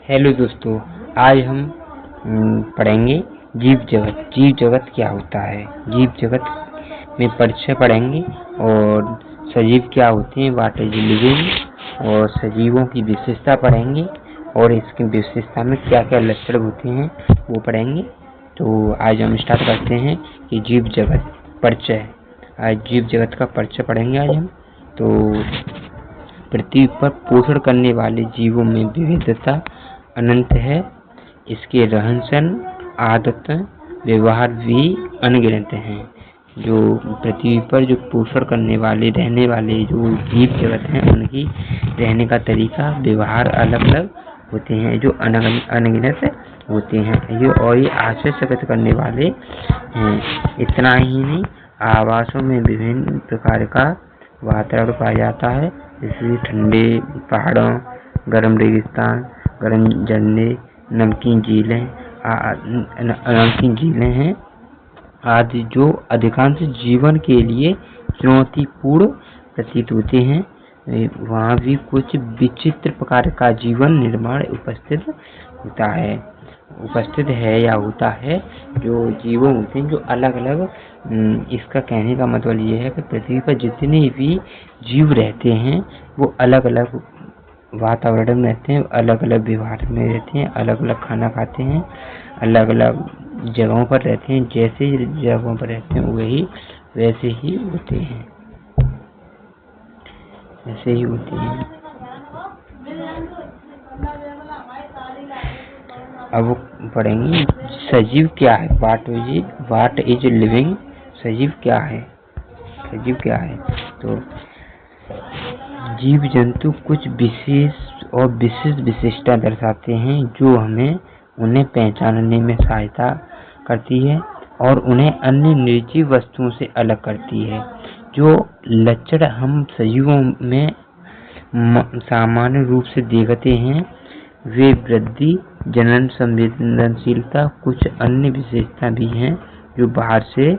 Hello दोस्तों, आज हम पढ़ेंगे जीव जगत। जीव जगत क्या होता है, जीव जगत में परिचय पढ़ेंगे और सजीव क्या होते हैं, व्हाट इज लिविंग, और सजीवों की विशेषता पढ़ेंगे और इसकी विशेषता में क्या क्या लक्षण होते हैं वो पढ़ेंगे। तो आज हम स्टार्ट करते हैं कि जीव जगत परिचय। आज जीव जगत का परिचय पढ़ेंगे आज हम। तो पृथ्वी पर पोषण करने वाले जीवों में विविधता अनंत है। इसके रहन सहन, आदत, व्यवहार भी अनगिनत हैं। जो पृथ्वी पर जो पोषण करने वाले रहने वाले जो जीव जगत हैं, उनकी रहने का तरीका, व्यवहार अलग अलग होते हैं, जो अनगिनत होते हैं। ये आश्चर्यचकित करने वाले हैं। इतना ही नहीं, आवासों में विभिन्न प्रकार का वातावरण पाया जाता है, जैसे ठंडे पहाड़ों, गर्म रेगिस्तान, गर्म झरने, नमकीन झीलें हैं आदि, जो अधिकांश जीवन के लिए चुनौतीपूर्ण प्रतीत होते हैं। वहाँ भी कुछ विचित्र प्रकार का जीवन निर्माण उपस्थित है या होता है। जो जीवन होते हैं जो अलग अलग, इसका कहने का मतलब ये है कि पृथ्वी पर जितने भी जीव रहते हैं वो अलग अलग वातावरण में रहते हैं, अलग अलग व्यवहार में रहते हैं, अलग अलग खाना खाते हैं, अलग अलग जगहों पर रहते हैं। जैसे जगहों पर रहते हैं वैसे ही होते हैं। अब पढ़ेंगे सजीव क्या है, व्हाट इज लिविंग। सजीव क्या है। तो जीव जंतु कुछ विशेष और विशिष्ट विशेषता दर्शाते हैं जो हमें उन्हें पहचानने में सहायता करती है और उन्हें अन्य निर्जीव वस्तुओं से अलग करती है। जो लक्षण हम सजीवों में सामान्य रूप से देखते हैं वे वृद्धि, जनन संवेदनशीलता, कुछ अन्य विशेषता भी हैं जो बाहर से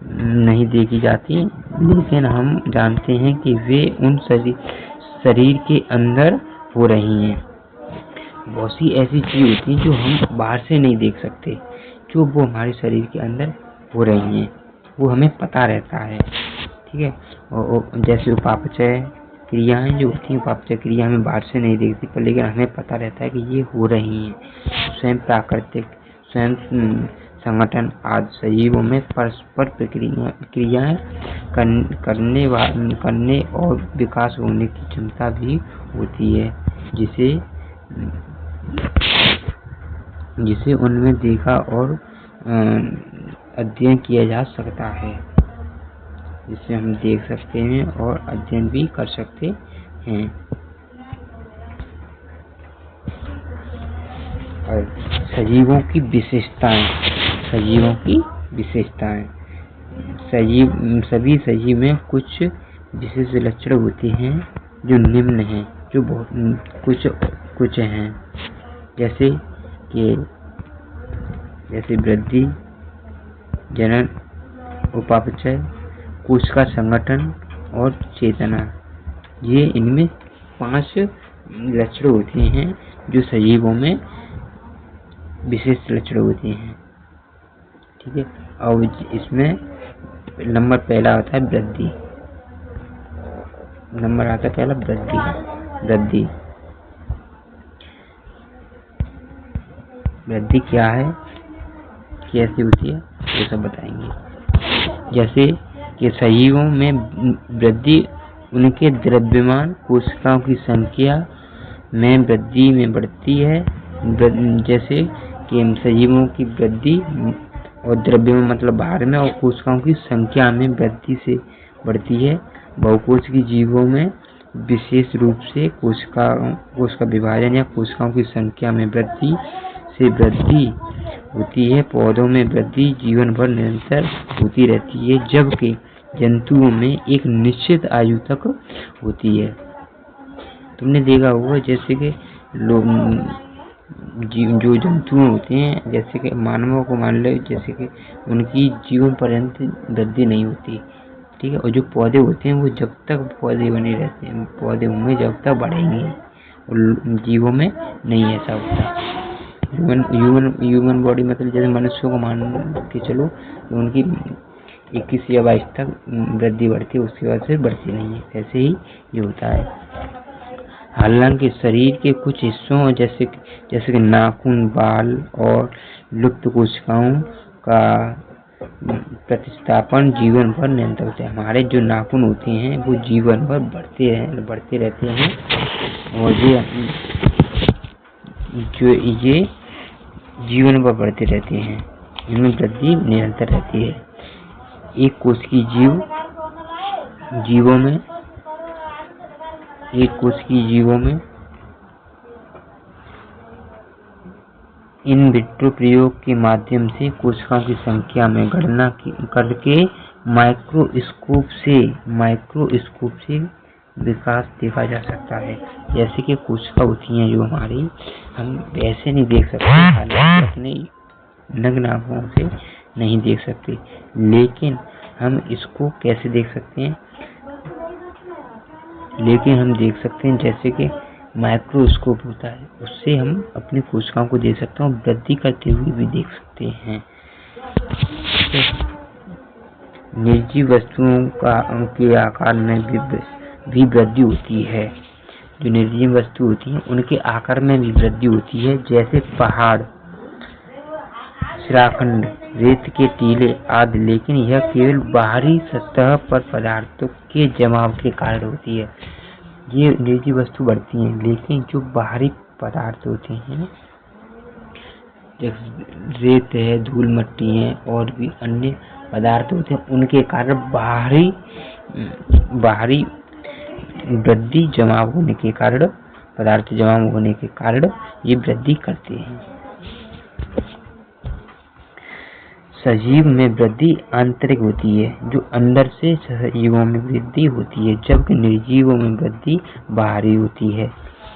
नहीं देखी जाती, लेकिन हम जानते हैं कि वे उन शरीर के अंदर हो रही हैं। बहुत सी ऐसी चीज होती हैं जो हम बाहर से नहीं देख सकते, जो वो हमारे शरीर के अंदर हो रही हैं, वो हमें पता रहता है। ठीक है। और जैसे उपापचय क्रियाएं जो होती हैं, उपापचय क्रिया हमें बाहर से नहीं देखती पर लेकिन हमें पता रहता है कि ये हो रही हैं। स्वयं प्राकृतिक, स्वयं संगठन आदि सजीवों में परस्पर क्रियाएं करने और विकास होने की क्षमता भी होती है, जिसे उनमें देखा और अध्ययन किया जा सकता है, जिसे हम देख सकते हैं और अध्ययन भी कर सकते हैं। और सजीवों की विशेषताएं। सभी सजीव में कुछ विशेष लक्षण होते हैं जो निम्न हैं, जो बहुत कुछ हैं, जैसे वृद्धि, जनन, उपापचय, कोश का संगठन और चेतना। ये इनमें 5 लक्षण होते हैं जो सजीवों में विशेष लक्षण होते हैं। ठीक है। और इसमें नंबर पहला आता है वृद्धि। वृद्धि क्या है, कैसे होती है, ये सब बताएंगे। जैसे कि सजीवों में वृद्धि उनके द्रव्यमान कोशिकाओं की संख्या में वृद्धि में बढ़ती है। जैसे कि सजीवों की वृद्धि और द्रव्यमान मतलब बाहर में, और कोशिकाओं की संख्या में वृद्धि से बढ़ती है। बहुकोशिकीय जीवों में विशेष रूप से कोश का विभाजन या कोशिकाओं की संख्या में वृद्धि से वृद्धि होती है। पौधों में वृद्धि जीवन भर निरंतर होती रहती है, जबकि जंतुओं में एक निश्चित आयु तक होती है। तुमने देखा होगा जैसे कि जो जंतु होते हैं, जैसे कि मानवों को मान लो, जैसे कि उनकी जीवन पर्यंत वृद्धि नहीं होती। ठीक है। और जो पौधे होते हैं वो जब तक पौधे बने रहते हैं, पौधे होंगे जब तक बढ़ेंगे, जीवों में नहीं ऐसा होता। ह्यूमन बॉडी मतलब जैसे मनुष्यों को मान के चलो तो उनकी 21 बाईस तक वृद्धि बढ़ती है, उसके बाद फिर बढ़ती नहीं है, ऐसे ही ये होता है। हालांकि शरीर के कुछ हिस्सों जैसे कि नाखून, बाल और लुप्त कोशिकाओं का प्रतिस्थापन जीवन भर निरंतर होता है। हमारे जो नाखून होते हैं वो जीवन भर बढ़ते रहते हैं और ये जीवन भर बढ़ते रहते हैं, इनमें वृद्धि निरंतर रहती है। एक कोशिकीय जीवों में इन विट्रो प्रयोग के माध्यम से कोशिकाओं की संख्या में गणना करके माइक्रोस्कोप से विकास देखा जा सकता है। जैसे कि कोशिका होती हैं जो हमारी, हम ऐसे नहीं देख सकते, हालांकि अपने नग्न आंखों से नहीं देख सकते, लेकिन हम इसको कैसे देख सकते हैं? लेकिन हम देख सकते हैं जैसे कि माइक्रोस्कोप होता है, उससे हम अपनी कोशिकाओं को देख सकते हैं और वृद्धि करते हुए भी देख सकते हैं। निर्जीव वस्तुओं के आकार में भी वृद्धि होती है। जो निर्जीव वस्तु होती है उनके आकार में भी वृद्धि होती है, जैसे पहाड़, शिलाखंड, रेत के टीले आदि, लेकिन यह केवल बाहरी सतह पर पदार्थों के जमाव के कारण होती है। ये निर्जीव वस्तु बढ़ती हैं, लेकिन जो बाहरी पदार्थ होते हैं जैसे रेत है, धूल मिट्टी है और भी अन्य पदार्थ होते हैं, उनके कारण बाहरी वृद्धि जमाव होने के कारण, पदार्थ जमाव होने के कारण ये वृद्धि करते हैं। सजीव में वृद्धि आंतरिक होती है, जो अंदर से सजीवों में वृद्धि होती है, जबकि निर्जीवों में वृद्धि बाहरी होती है।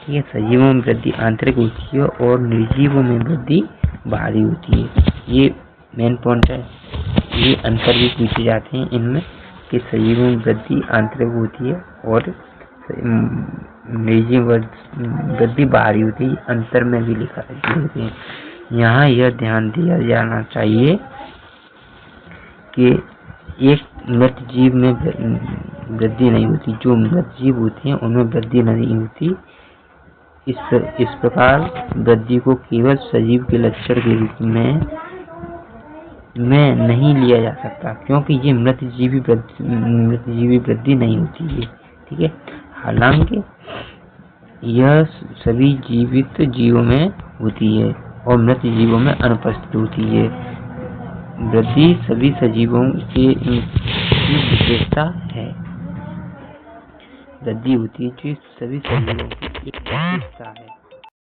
ये सजीवों में वृद्धि आंतरिक होती है और निर्जीवों में वृद्धि बाहरी होती है। ये मेन पॉइंट है। ये अंतर भी पूछे जाते हैं इनमें कि सजीवों में वृद्धि आंतरिक होती है और निर्जीव वृद्धि बाहरी होती है। अंतर में भी लिखा है। यहाँ यह ध्यान दिया जाना चाहिए कि एक मृत जीव में वृद्धि नहीं होती, जो मृत जीव होते हैं उनमें वृद्धि नहीं होती। इस प्रकार वृद्धि को केवल सजीव के लक्षण के रूप में नहीं लिया जा सकता, क्योंकि ये मृत जीवी वृद्धि नहीं होती है। ठीक है, हालांकि यह सभी जीवित जीवों में होती है और मृत जीवों में अनुपस्थित होती है। वृद्धि सभी सजीवों की विशेषता है। वृद्धि होती है जो सभी सजीवों की एक विशेषता है।